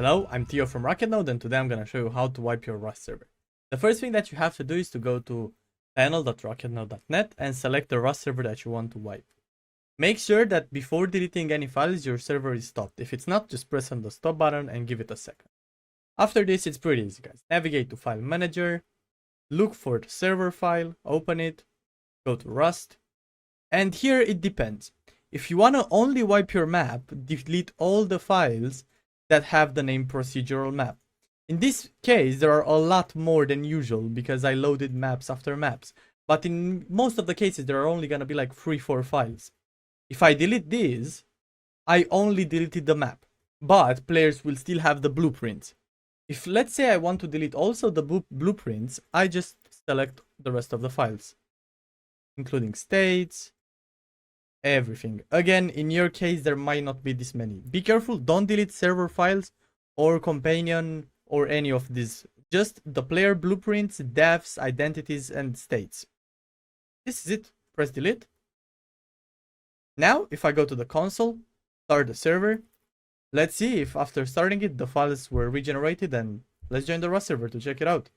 Hello, I'm Theo from RocketNode, and today I'm going to show you how to wipe your Rust server. The first thing that you have to do is to go to panel.rocketnode.net and select the Rust server that you want to wipe. Make sure that before deleting any files, your server is stopped. If it's not, just press on the stop button and give it a second. After this, it's pretty easy, guys. Navigate to File Manager, look for the server file, open it, go to Rust, and here it depends. If you want to only wipe your map, delete all the files that have the name procedural map. In this case, there are a lot more than usual because I loaded maps after maps. But in most of the cases, there are only going to be like 3-4 files. If I delete these, I only deleted the map. But players will still have the blueprints. If let's say I want to delete also the blueprints, I just select the rest of the files, including states, everything. Again, in your case, there might not be this many. Be careful, don't delete server files or companion or any of these. Just the player blueprints, devs, identities, and states. This is it. Press delete. Now, if I go to the console, start the server, let's see if after starting it, the files were regenerated, and let's join the Rust server to check it out.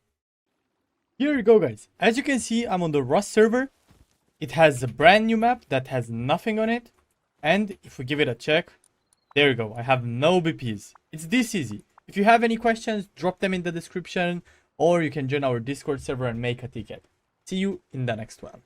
Here you go, guys. As you can see, I'm on the Rust server. It has a brand new map that has nothing on it. And if we give it a check, there you go. I have no BPs. It's this easy. If you have any questions, drop them in the description, or you can join our Discord server and make a ticket. See you in the next one.